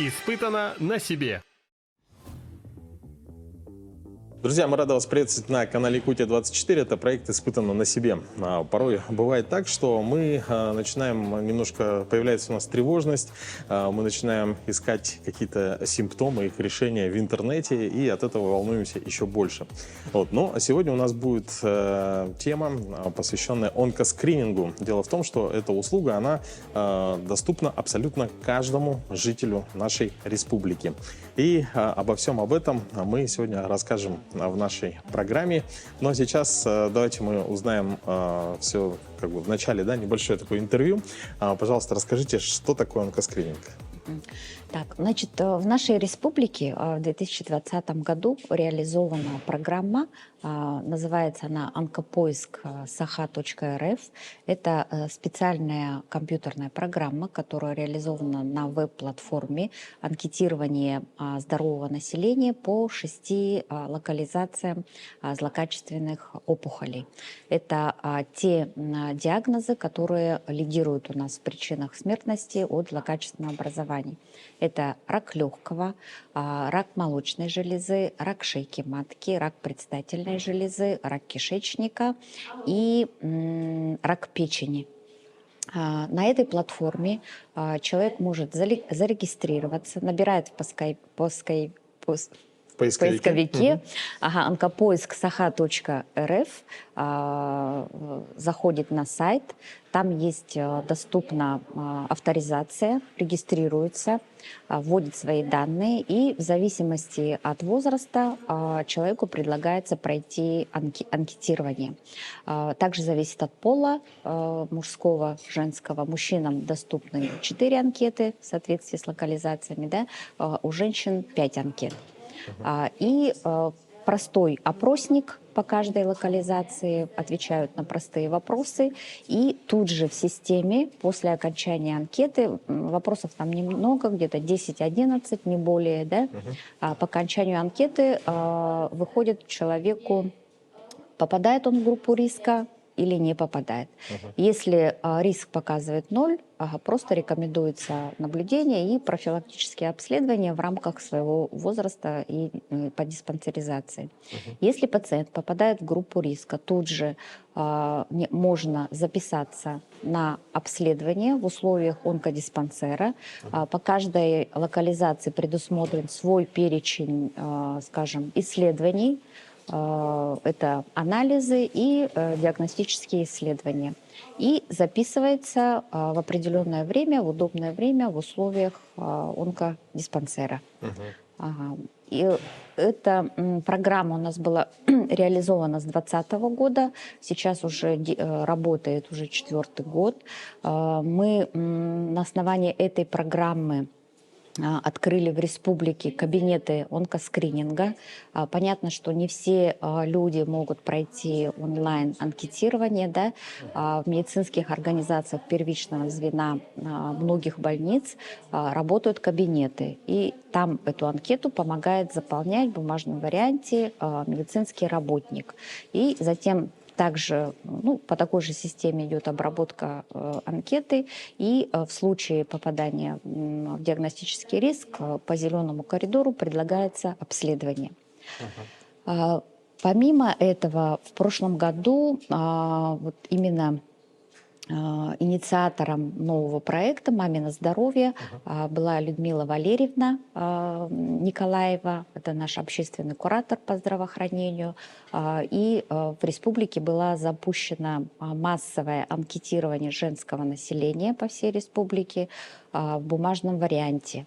Испытано на себе. Друзья, мы рады вас приветствовать на канале Якутия-24. Это проект «Испытано на себе». Порой бывает так, что мы начинаем немножко, появляется у нас тревожность, мы начинаем искать какие-то симптомы, их решения в интернете, и от этого волнуемся еще больше. Но сегодня у нас будет тема, посвященная онкоскринингу. Дело в том, что эта услуга, она доступна абсолютно каждому жителю нашей республики. И обо всем об этом мы сегодня расскажем в нашей программе. Но сейчас давайте мы узнаем все в начале, небольшое такое интервью. Пожалуйста, расскажите, что такое онкоскрининг? Так, значит, в нашей республике в 2020 году реализована программа, называется она «Онкопоиск Саха.РФ». Это специальная компьютерная программа, которая реализована на веб-платформе анкетирования здорового населения по 6 локализациям злокачественных опухолей. Это те диагнозы, которые лидируют у нас в причинах смертности от злокачественного образования. Это рак легкого, рак молочной железы, рак шейки матки, рак предстательной железы, рак кишечника и рак печени. На этой платформе человек может зарегистрироваться, заходит в поисковике онкопоиск Саха.РФ, заходит на сайт, там есть доступна авторизация, регистрируется, вводит свои данные, и в зависимости от возраста человеку предлагается пройти анкетирование. Также зависит от пола, мужского, женского. Мужчинам доступны 4 анкеты в соответствии с локализациями, у женщин 5 анкет. И простой опросник по каждой локализации, отвечают на простые вопросы, и тут же в системе после окончания анкеты, вопросов там немного, где-то 10-11, не более, по окончанию анкеты выходит человеку, попадает он в группу риска или не попадает. Если риск показывает 0, просто рекомендуется наблюдение и профилактические обследования в рамках своего возраста и по диспансеризации. Если пациент попадает в группу риска, тут же можно записаться на обследование в условиях онкодиспансера. По каждой локализации предусмотрен свой перечень, скажем, исследований. Это анализы и диагностические исследования. И записывается в определенное время, в удобное время в условиях онкодиспансера. И эта программа у нас была реализована с 2020 года, сейчас уже работает уже 4-й год. Мы на основании этой программы открыли в республике кабинеты онкоскрининга. Понятно, что не все люди могут пройти онлайн-анкетирование. В медицинских организациях первичного звена многих больниц работают кабинеты. И там эту анкету помогает заполнять в бумажном варианте медицинский работник. И затем также по такой же системе идет обработка анкеты, и в случае попадания в диагностический риск по зеленому коридору предлагается обследование. Помимо этого, в прошлом году именно инициатором нового проекта «Мамино здоровье» была Людмила Валерьевна Николаева, это наш общественный куратор по здравоохранению. И в республике было запущено массовое анкетирование женского населения по всей республике в бумажном варианте.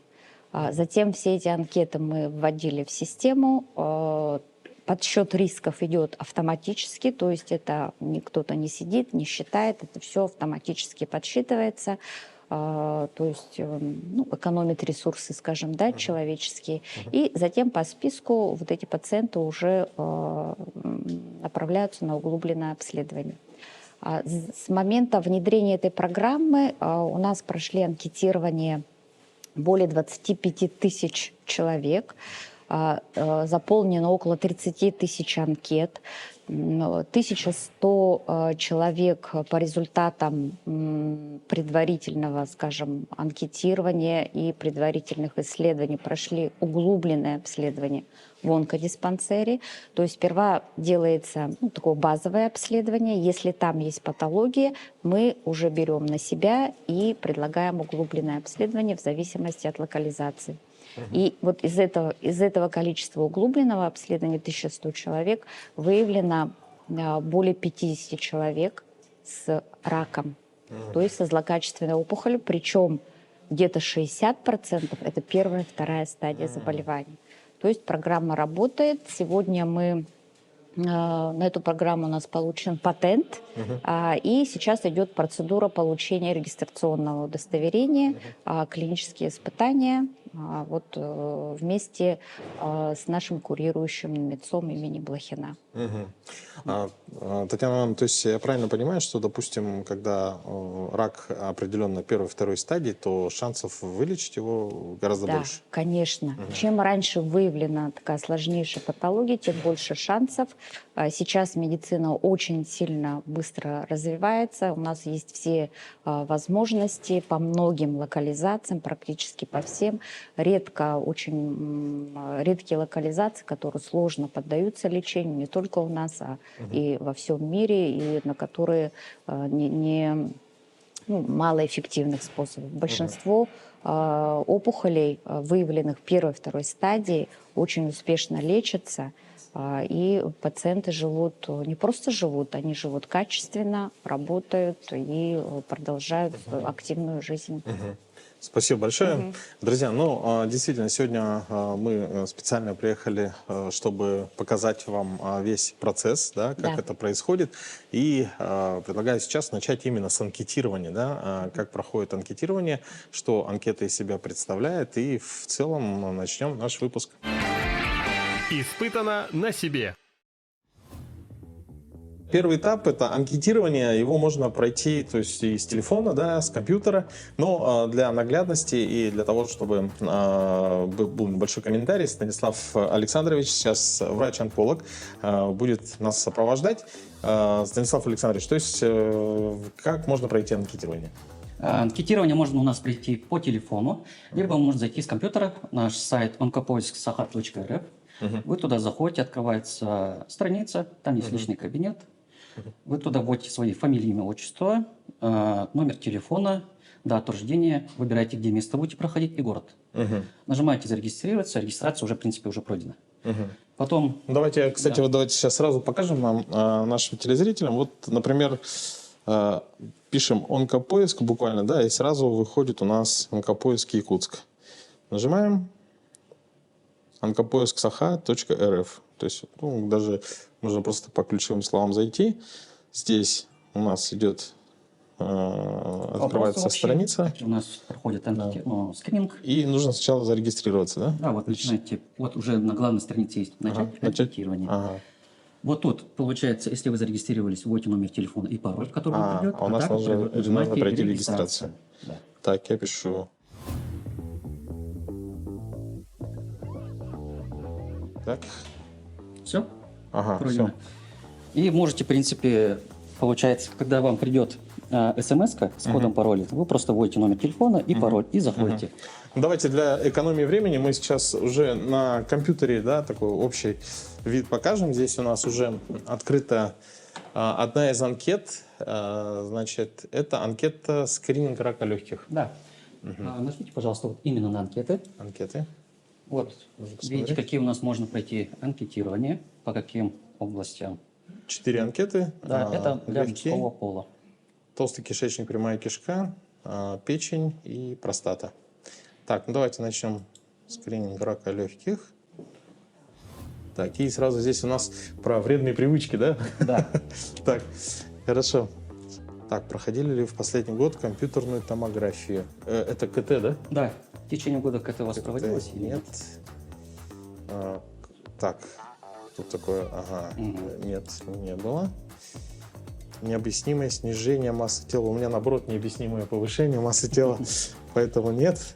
Затем все эти анкеты мы вводили в систему. Подсчет рисков идет автоматически, то есть это кто-то не сидит, не считает, это все автоматически подсчитывается, то есть экономит ресурсы, скажем, человеческие. И затем по списку вот эти пациенты уже направляются на углубленное обследование. С момента внедрения этой программы у нас прошли анкетирование более 25 тысяч человек. Заполнено около 30 тысяч анкет. 1100 человек по результатам предварительного, скажем, анкетирования и предварительных исследований прошли углубленное обследование в онкодиспансере. То есть сперва делается такое базовое обследование. Если там есть патология, мы уже берем на себя и предлагаем углубленное обследование в зависимости от локализации. И вот из этого количества углубленного обследования 1100 человек выявлено более 50 человек с раком, то есть со злокачественной опухолью, причем где-то 60% это первая, вторая стадия заболевания. То есть программа работает. Сегодня на эту программу у нас получен патент, и сейчас идет процедура получения регистрационного удостоверения, клинические испытания вместе с нашим курирующим МЕДСом имени Блохина. Татьяна Ивановна, то есть я правильно понимаю, что, допустим, когда рак определенно первой, второй стадии, то шансов вылечить его гораздо больше? Да, конечно. Чем раньше выявлена такая сложнейшая патология, тем больше шансов. Сейчас медицина очень сильно быстро развивается. У нас есть все возможности по многим локализациям, практически по всем. Очень редкие локализации, которые сложно поддаются лечению, не только у нас, а и во всем мире, и на которые малоэффективных способов. Большинство опухолей, выявленных в первой и второй стадии, очень успешно лечатся, и пациенты не просто живут, они живут качественно, работают и продолжают активную жизнь. Спасибо большое. Друзья, действительно, сегодня мы специально приехали, чтобы показать вам весь процесс, да, как это происходит. И предлагаю сейчас начать именно с анкетирования, да, как проходит анкетирование, что анкета из себя представляет. И в целом начнем наш выпуск. Испытано на себе. Первый этап – это анкетирование. Его можно пройти, то есть и с телефона, да, с компьютера. Но для наглядности и для того, чтобы был большой комментарий, Станислав Александрович, сейчас врач-онколог, будет нас сопровождать. Станислав Александрович, то есть как можно пройти анкетирование? Анкетирование можно у нас пройти по телефону, либо можно зайти с компьютера, наш сайт onkopoisk.saha.rf. Вы туда заходите, открывается страница, там есть личный кабинет. Вы туда вводите свои фамилии, имя, отчество, номер телефона, дату рождения, выбираете, где место будете проходить и город. Нажимаете «Зарегистрироваться», регистрация уже, в принципе, уже пройдена. Потом... Давайте, кстати, давайте сейчас сразу покажем нашим телезрителям. Вот, например, пишем «Онкопоиск» буквально, да, и сразу выходит у нас «Онкопоиск Якутск». Нажимаем onkopoisk.saha.rf. То есть даже можно просто по ключевым словам зайти. Здесь у нас идет, открывается страница. У нас проходит скрининг. И нужно сначала зарегистрироваться, да? Да, вот начинаете. Вот уже на главной странице есть начать анкетирование. Вот тут, получается, если вы зарегистрировались, вводите номер телефона и пароль, который вам придет. А у нас нужно пройти регистрацию. Да. Так, я пишу. Так. Все? Все. И можете, в принципе, получается, когда вам придет смс-ка с кодом пароля, вы просто вводите номер телефона и пароль, и заходите. Давайте для экономии времени мы сейчас уже на компьютере, да, такой общий вид покажем. Здесь у нас уже открыта одна из анкет. Значит, это анкета скрининг рака легких. Да. Нажмите, пожалуйста, вот именно на анкеты. Анкеты. Вот, видите, какие у нас можно пройти анкетирование, по каким областям. 4 анкеты. Да, это для легкие, мужского пола. толстый кишечник, прямая кишка, печень и простата. Так, давайте начнем скрининг рака легких. Так, и сразу здесь у нас про вредные привычки, да? Да. Так, хорошо. Так, проходили ли в последний год компьютерную томографию? Это КТ, да? Да. В течение года КТ у вас проводилось или нет? Так, тут такое, нет, не было. Необъяснимое снижение массы тела. У меня, наоборот, необъяснимое повышение массы тела, поэтому нет.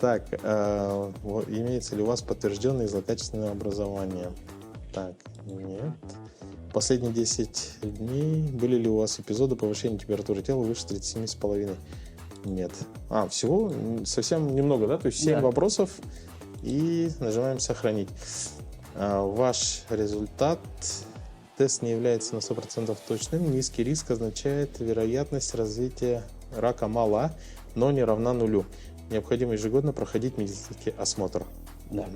Так, имеется ли у вас подтвержденное злокачественное образование? Так, нет. последние 10 дней были ли у вас эпизоды повышения температуры тела выше 37,5? Нет. Всего совсем немного, да? То есть 7 Да. вопросов и нажимаем «Сохранить». Ваш результат. Тест не является на 100% точным. Низкий риск означает вероятность развития рака мала, но не равна нулю. Необходимо ежегодно проходить медицинский осмотр. Да.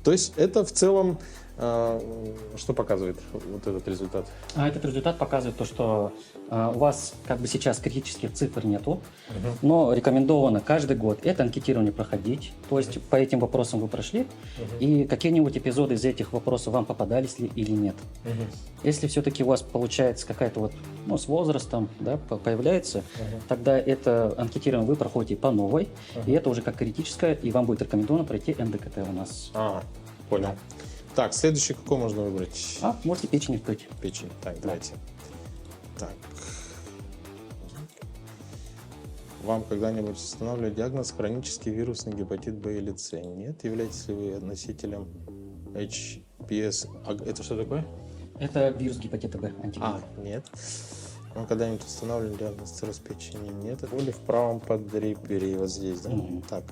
То есть это в целом что показывает вот этот результат? Этот результат показывает то, что у вас как бы сейчас критических цифр нету, но рекомендовано каждый год это анкетирование проходить. То есть по этим вопросам вы прошли, и какие-нибудь эпизоды из этих вопросов вам попадались ли или нет. Если все-таки у вас получается какая-то вот, с возрастом, да, появляется, тогда это анкетирование вы проходите по новой, и это уже как критическое, и вам будет рекомендовано пройти НДКТ у нас. Понял. Так, следующий какой можно выбрать? Можете печень вскрыть. Печень. Так, давайте. Так. Вам когда-нибудь устанавливали диагноз хронический вирусный гепатит Б или С? Нет. Являетесь ли вы носителем HPS? Это что такое? Это вирус гепатита Б, антиген. Нет. Вам когда-нибудь устанавливали диагноз цирроз печени? Нет. Боли в правом подреберье, вот здесь, да? Так,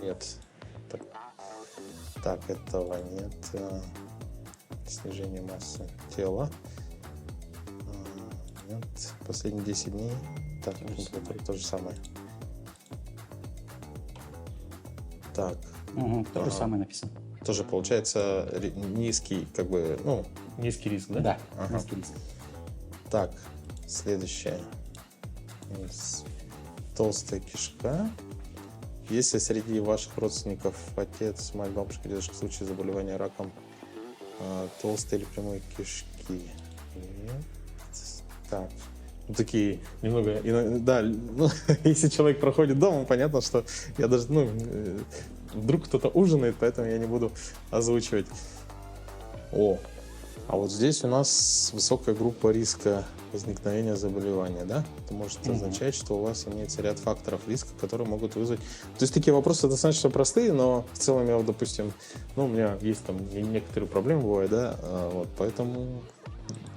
нет. Так, этого нет. Снижение массы тела. Нет. Последние 10 дней. Так, то же самое. Так. То же самое написано. Тоже получается низкий, низкий риск, да? Да, низкий риск. Так, следующее. Толстая кишка. Если среди ваших родственников отец, мать, бабушка, дедушка в случае заболевания раком толстой или прямой кишки? Нет. Так. Такие немного... Да, если человек проходит дома, понятно, что я даже... вдруг кто-то ужинает, поэтому я не буду озвучивать. А вот здесь у нас высокая группа риска возникновения заболевания, да? Это может означать, что у вас имеется ряд факторов риска, которые могут вызвать... То есть такие вопросы достаточно простые, но в целом я, допустим, у меня есть там некоторые проблемы бывают, да? Поэтому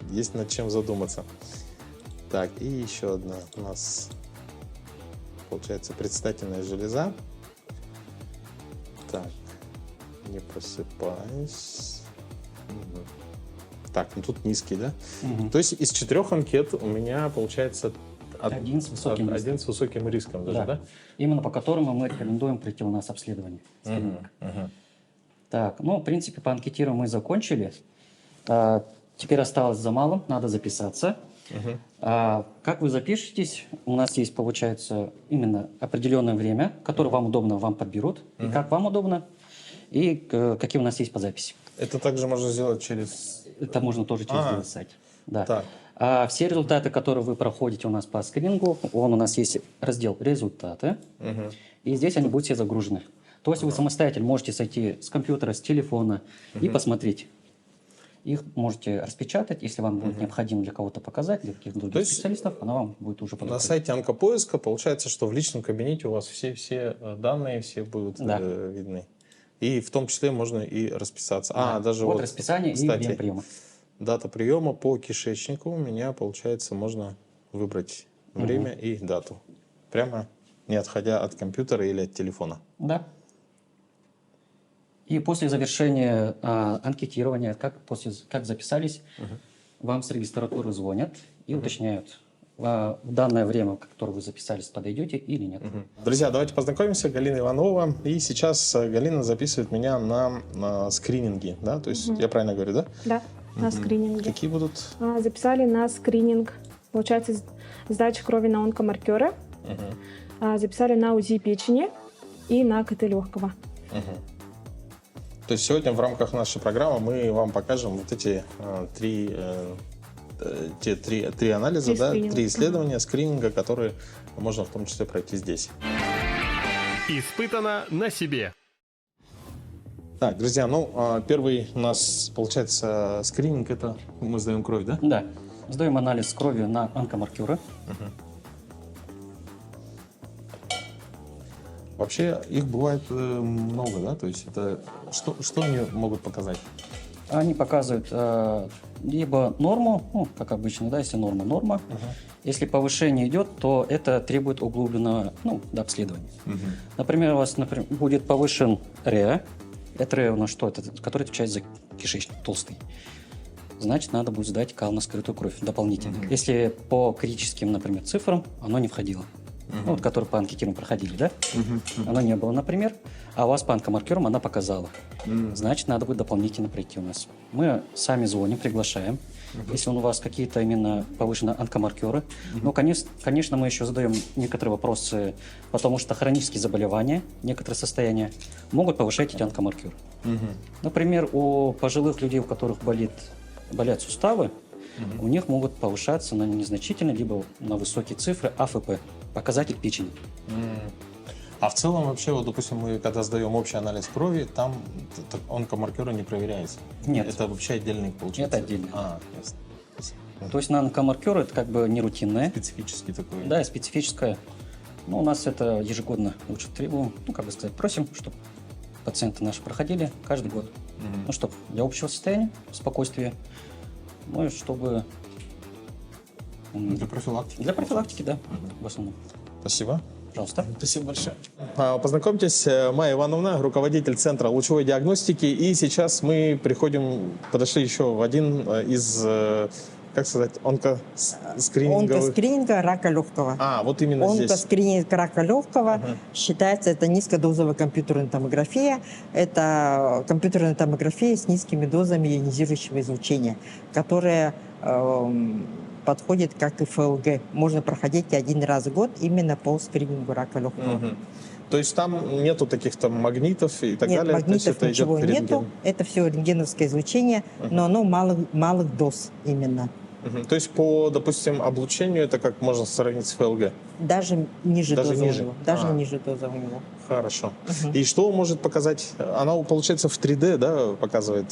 есть над чем задуматься. Так, и еще одна у нас, получается, предстательная железа. Так, не просыпаюсь. Так, тут низкий, да? То есть из 4 анкет у меня получается один с высоким риском. Один с высоким риском даже, да? Именно по которому мы рекомендуем прийти у нас обследование. Так, в принципе, по анкетированию мы закончили. Теперь осталось за малым, надо записаться. Как вы запишетесь, у нас есть, получается, именно определенное время, которое вам удобно, вам подберут, и как вам удобно, и какие у нас есть по записи. Это также можно сделать через... Это можно тоже через сайт. Да. Так. Все результаты, которые вы проходите у нас по скринингу, у нас есть раздел «Результаты», и здесь они будут все загружены. То есть вы самостоятельно можете сойти с компьютера, с телефона и посмотреть. Их можете распечатать, если вам будет необходимо для кого-то показать, для каких-то других специалистов, она вам будет уже подготовлена. На сайте онкопоиска получается, что в личном кабинете у вас все данные все будут видны. И в том числе можно и расписаться. Даже вот расписание, кстати, и время приема. Дата приема по кишечнику у меня, получается, можно выбрать время и дату. Прямо не отходя от компьютера или от телефона. Да. И после завершения анкетирования, как записались, вам с регистратуры звонят и уточняют, в данное время, в которое вы записались, подойдете или нет. Друзья, давайте познакомимся. Галина Иванова. И сейчас Галина записывает меня на скрининги. Да? То есть я правильно говорю, да? Да, на скрининге. Какие будут? Записали на скрининг, получается, сдача крови на онкомаркеры. Записали на УЗИ печени и на КТ легкого. То есть сегодня в рамках нашей программы мы вам покажем вот эти три анализа, три исследования, скрининга, которые можно в том числе пройти здесь. Испытано на себе. Так, друзья, первый у нас, получается, скрининг, это мы сдаем кровь, да? Да, сдаем анализ крови на онкомаркеры. Вообще их бывает много, да? То есть это что они могут показать? Они показывают либо норму, ну, как обычно, да, если норма. Если повышение идет, то это требует углубленного обследования. Например, у вас будет повышен РЕА. Это РЕА у нас что? Это который отвечает за кишечник толстый. Значит, надо будет сдать кал на скрытую кровь дополнительно. Если по критическим, например, цифрам оно не входило. Ну, вот, которые по анкетированию проходили, да? Оно не было, например, а у вас по онкомаркерам она показала. Значит, надо будет дополнительно прийти у нас. Мы сами звоним, приглашаем. Если у вас какие-то именно повышенные онкомаркеры. Но, конечно, мы еще задаем некоторые вопросы, потому что хронические заболевания, некоторые состояния могут повышать эти онкомаркеры. Например, у пожилых людей, у которых болят суставы, у них могут повышаться на незначительные, либо на высокие цифры АФП, показатель печени. А в целом вообще, вот, допустим, мы когда сдаем общий анализ крови, там онкомаркеры не проверяются? Нет. Это вообще отдельный, получается? Это отдельно. Ясно. То есть на онкомаркеры это как бы не рутинное. Специфический такой. Да, специфическое. Но у нас это ежегодно лучше требуем, просим, чтобы пациенты наши проходили каждый год. Ну, чтобы для общего состояния, спокойствия, ну и чтобы... Для профилактики. Для профилактики, да, в основном. Спасибо. Пожалуйста. Спасибо большое. Познакомьтесь, Майя Ивановна, руководитель Центра лучевой диагностики. И сейчас мы подошли еще в один из, онкоскрининговых... Онкоскрининга рака легкого. Вот именно здесь. Онкоскрининг рака легкого считается, это низкодозовая компьютерная томография. Это компьютерная томография с низкими дозами ионизирующего излучения, которая подходит как и ФЛГ. Можно проходить 1 раз в год именно по скринингу рака легкого. То есть там нету таких там магнитов и так Нет, далее? магнитов то есть ничего это идет нету. рентген? Это все рентгеновское излучение, но оно малых доз именно. То есть по, допустим, облучению это как можно сравнить с ФЛГ? Даже ниже Даже дозы ниже? у него. Даже ниже дозы у него. Хорошо. И что может показать? Она, получается, в 3D, да, показывает?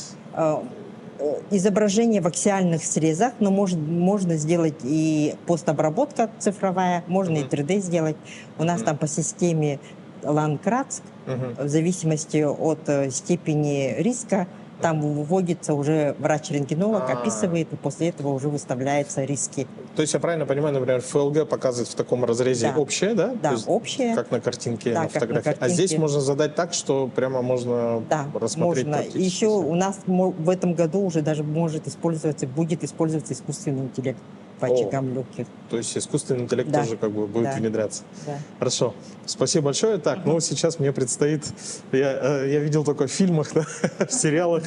Изображение в аксиальных срезах, но можно сделать и постобработка цифровая, можно и 3D сделать. У нас там по системе Ланкратск, в зависимости от степени риска, там выводится уже врач-рентгенолог, описывает, и после этого уже выставляются риски. То есть я правильно понимаю, например, ФЛГ показывает в таком разрезе общее, да? Да, То есть общее. как на картинке, Да, на как на фотографии. А картинке. здесь можно задать так, что прямо можно рассмотреть можно. практически Еще всё. у нас в этом году уже даже будет использоваться искусственный интеллект по очагам легких. То есть искусственный интеллект Да. тоже как бы будет Да. внедряться. Да. Хорошо. Спасибо большое. Так, сейчас мне предстоит... Я видел только в фильмах, да, в сериалах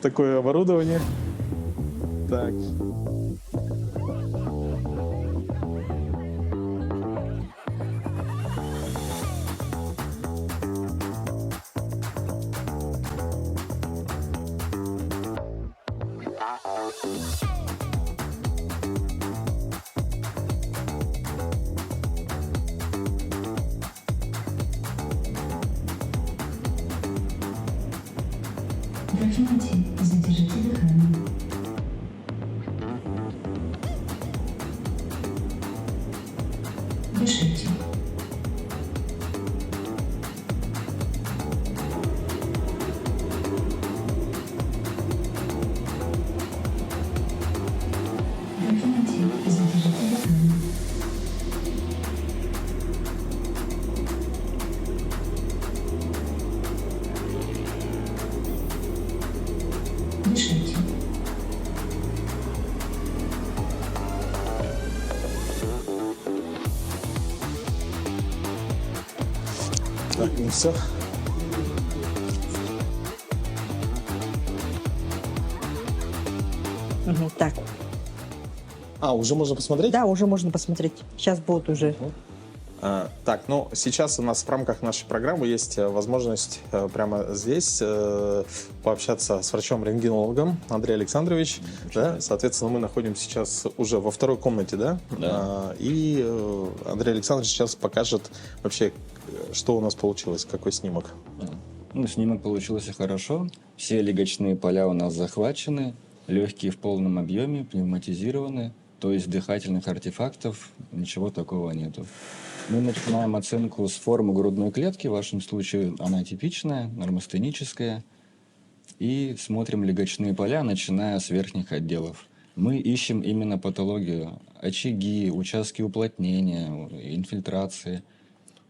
такое оборудование. Так. Вдохните и задержите дыхание. Дышите. Вдохните и задержите дыхание. Дышите. Так, все. Так, Уже можно посмотреть? да, уже можно посмотреть. Сейчас будут уже. Так, сейчас у нас в рамках нашей программы есть возможность прямо здесь пообщаться с врачом-рентгенологом Андреем Александровичем. Да? Соответственно, мы находимся сейчас уже во второй комнате, да? Да. И Андрей Александрович сейчас покажет вообще, что у нас получилось, какой снимок. Снимок получился хорошо. Все легочные поля у нас захвачены, легкие в полном объеме, пневматизированы. То есть дыхательных артефактов ничего такого нету. Мы начинаем оценку с формы грудной клетки. В вашем случае она типичная, нормостеническая. И смотрим легочные поля, начиная с верхних отделов. Мы ищем именно патологию, очаги, участки уплотнения, инфильтрации.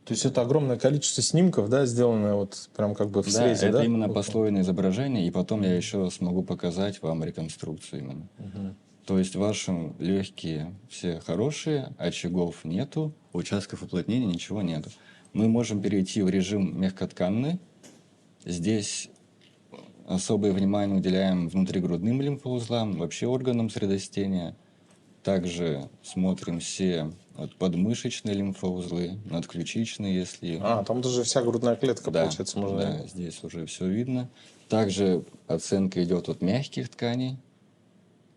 То есть это огромное количество снимков, да, сделанное вот прям как бы в Да, срезе, это да? именно Вот. послойное изображение, и потом я еще смогу показать вам реконструкцию именно. То есть ваши легкие все хорошие, очагов нету, участков уплотнения ничего нету. Мы можем перейти в режим мягкотканный. Здесь особое внимание уделяем внутригрудным лимфоузлам, вообще органам средостения. Также смотрим все вот, подмышечные лимфоузлы, надключичные, если... А, там даже вся грудная клетка, Да, получается, можно... да, здесь уже все видно. Также оценка идет от мягких тканей.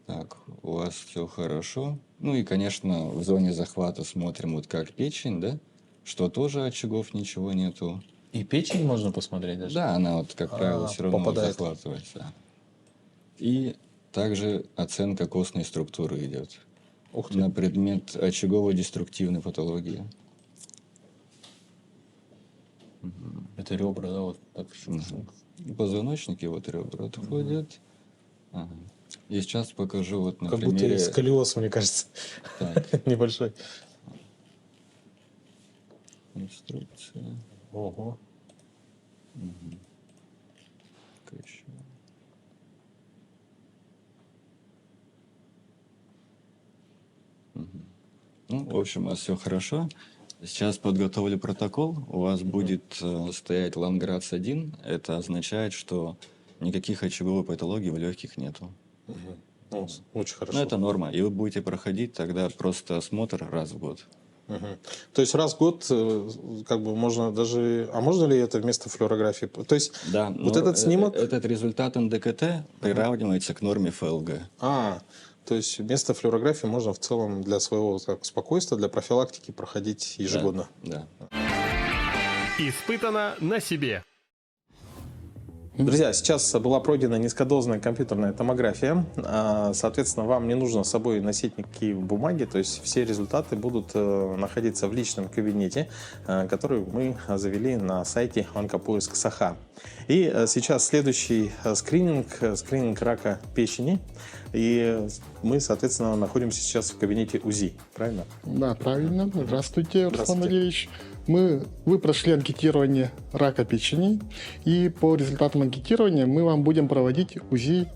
Так, у вас все хорошо. Ну и, конечно, в зоне захвата смотрим вот как печень, да, что тоже очагов ничего нету. И печень можно посмотреть даже? Да, она вот, как правило, все равно попадает. захватывается. И также оценка костной структуры идет Ух ты. на предмет очагово-деструктивной патологии. Это ребра, да, вот так. Позвоночники, вот ребра отходят. Ага. И сейчас покажу вот на Как будто примере... сколиоз, мне кажется, Так, небольшой. инструкция. Ого. Так, еще. Ну, в общем, у вас все хорошо. Сейчас подготовлю протокол. У вас будет стоять Ланградс-1. Это означает, что никаких очаговой патологии в легких нету. Ну, очень хорошо. Ну, это норма. И вы будете проходить тогда просто осмотр раз в год. Мгм. То есть раз в год как бы можно даже... А можно ли это вместо флюорографии? То есть Да, вот но этот снимок... этот результат НДКТ приравнивается к норме ФЛГ. То есть вместо флюорографии можно в целом для своего так, спокойствия, для профилактики проходить ежегодно. Да. Испытано на себе. Друзья, сейчас была пройдена низкодозная компьютерная томография. Соответственно, вам не нужно с собой носить никакие бумаги, то есть все результаты будут находиться в личном кабинете, который мы завели на сайте Онкопоиск Саха. И сейчас следующий скрининг рака печени. И мы, соответственно, находимся сейчас в кабинете УЗИ, правильно? Да, правильно. Здравствуйте, Руслан Здравствуйте. Валерьевич. Вы прошли анкетирование рака печени, и по результатам анкетирования мы вам будем проводить УЗИ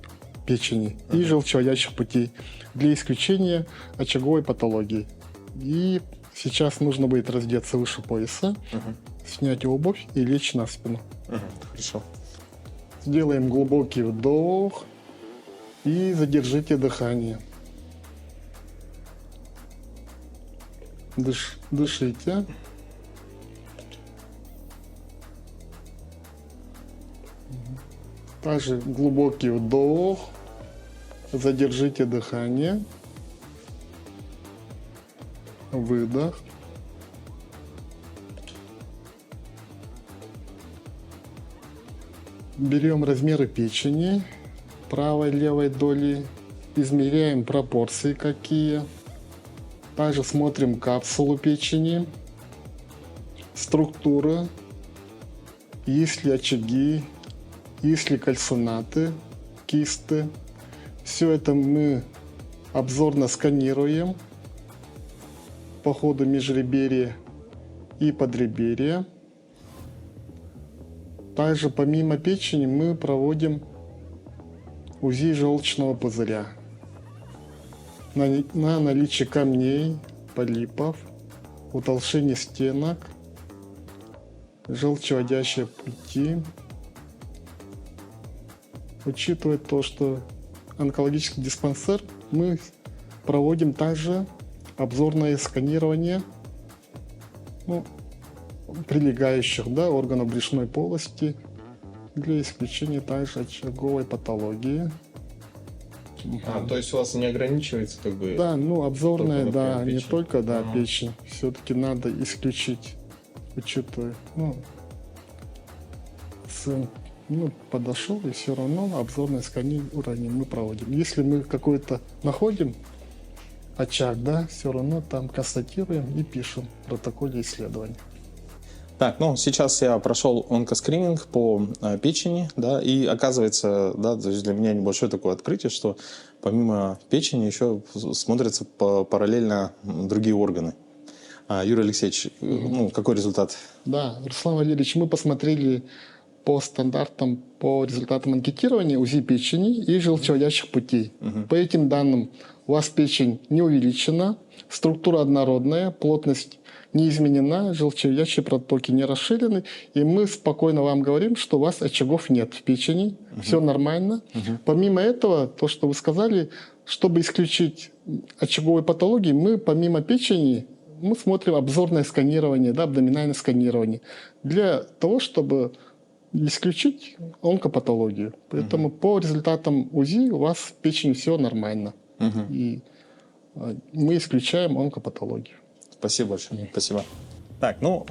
печени и желчеводящих путей для исключения очаговой патологии. И сейчас нужно будет раздеться выше пояса, снять обувь и лечь на спину. Хорошо. Сделаем глубокий вдох и задержите дыхание. Дышите. Также глубокий вдох. Задержите дыхание. Выдох. Берем размеры печени правой и левой доли. Измеряем пропорции какие. Также смотрим капсулу печени. Структура. Есть ли очаги. Есть ли кальцинаты, кисты. Все это мы обзорно сканируем по ходу межреберья и подреберья. Также помимо печени мы проводим УЗИ желчного пузыря на наличие камней, полипов, утолщение стенок, желчеводящие пути. Учитывая то, что онкологический диспансер, мы проводим также обзорное сканирование прилегающих органов брюшной полости для исключения также очаговой патологии. То есть у вас не ограничивается как бы... Да, обзорная, только, да, например, не печень? только, печень. Все-таки надо исключить, учитывая, подошел, и все равно обзорное сканирование мы проводим. Если мы какой-то находим очаг, все равно там констатируем и пишем в протоколе исследования. Так, ну сейчас я прошел онкоскрининг по печени, да, и оказывается, да, то есть для меня небольшое такое открытие, что помимо печени еще смотрятся параллельно другие органы. Юрий Алексеевич, ну, какой результат? Да, Руслан Валерьевич, мы посмотрели по стандартам, по результатам анкетирования УЗИ печени и желчевыводящих путей. По этим данным у вас печень не увеличена, структура однородная, плотность не изменена, желчевыводящие протоки не расширены, и мы спокойно вам говорим, что у вас очагов нет в печени, все нормально. Помимо этого, то, что вы сказали, чтобы исключить очаговые патологии, мы помимо печени мы смотрим обзорное сканирование, да, абдоминальное сканирование, для того, чтобы исключить онкопатологию. Поэтому по результатам УЗИ у вас в печени все нормально. И мы исключаем онкопатологию. Спасибо большое. Спасибо. Так, ну,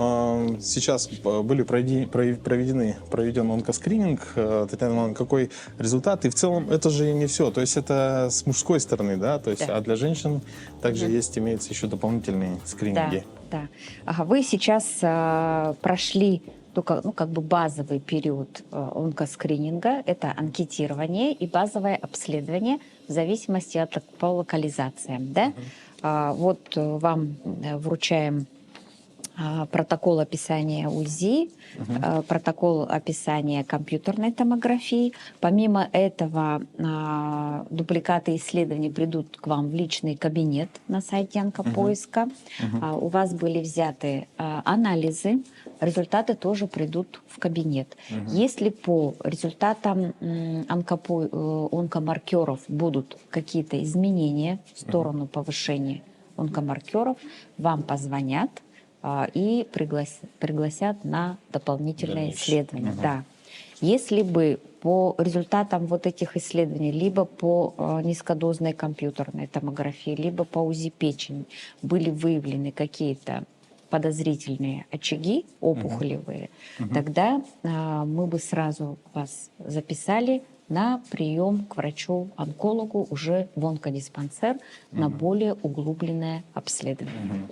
сейчас были проведен онкоскрининг. Татьяна Ивановна, какой результат? И в целом это же не все. То есть это с мужской стороны, да? То есть, а для женщин также имеются еще дополнительные скрининги. Да. Ага, вы сейчас прошли только, ну, как бы базовый период онкоскрининга. Это анкетирование и базовое обследование в зависимости от по локализациям, да? Вот вам вручаем протокол описания УЗИ, протокол описания компьютерной томографии. Помимо этого, дубликаты исследований придут к вам в личный кабинет на сайте онкопоиска. У вас были взяты анализы, результаты тоже придут в кабинет. Если по результатам онкомаркеров будут какие-то изменения в сторону повышения онкомаркеров, вам позвонят и пригласят на дополнительное исследование. Да. Если бы по результатам вот этих исследований, либо по низкодозной компьютерной томографии, либо по УЗИ печени были выявлены какие-то подозрительные очаги опухолевые, тогда мы бы сразу вас записали на прием к врачу-онкологу уже в онкодиспансер на более углубленное обследование.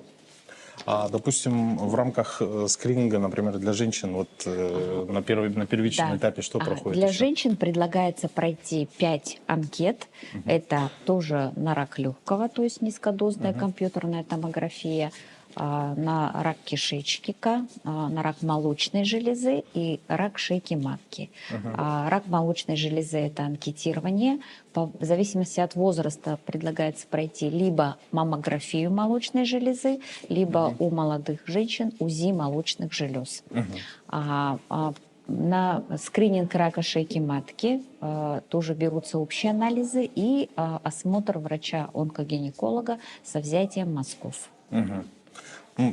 Допустим, в рамках скрининга, например, для женщин вот на первичном этапе что проходит? Для еще? женщин предлагается пройти 5 анкет. Это тоже на рак легкого, то есть низкодозная компьютерная томография, на рак кишечника, на рак молочной железы и рак шейки матки. Рак молочной железы – это анкетирование. В зависимости от возраста предлагается пройти либо маммографию молочной железы, либо у молодых женщин УЗИ молочных желез. На скрининг рака шейки матки тоже берутся общие анализы и осмотр врача-онкогинеколога со взятием мазков.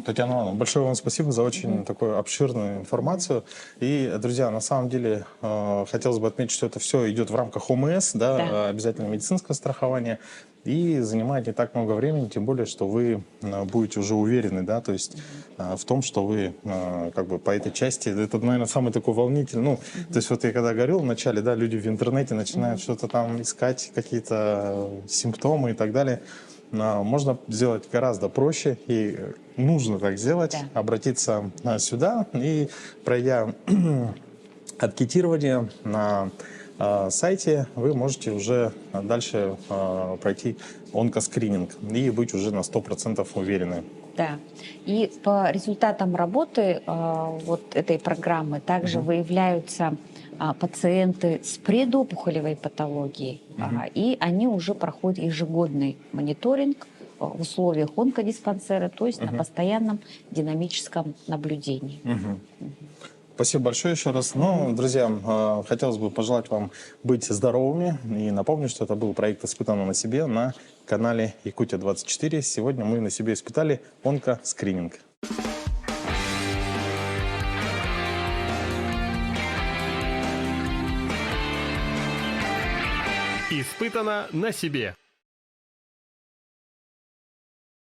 Татьяна Ивановна, большое вам спасибо за очень такую обширную информацию. И, друзья, на самом деле хотелось бы отметить, что это все идет в рамках ОМС, да. Обязательно медицинское страхование, и занимает не так много времени, тем более, что вы будете уже уверены, да, то есть в том, что вы как бы по этой части, это, наверное, самый такой волнительный, ну, то есть вот я когда говорил вначале, да, люди в интернете начинают что-то там искать, какие-то симптомы и так далее. Можно сделать гораздо проще, и нужно так сделать, обратиться сюда, и пройдя анкетирование на сайте, вы можете уже дальше пройти онкоскрининг и быть уже на 100% уверены. Да. И по результатам работы вот этой программы также выявляются пациенты с предопухолевой патологией, и они уже проходят ежегодный мониторинг в условиях онкодиспансера, то есть на постоянном динамическом наблюдении. Спасибо большое еще раз. Ну, друзья, хотелось бы пожелать вам быть здоровыми и напомню, что это был проект «Испытано на себе» на канале Якутия-24. Сегодня мы на себе испытали онкоскрининг. Испытано на себе.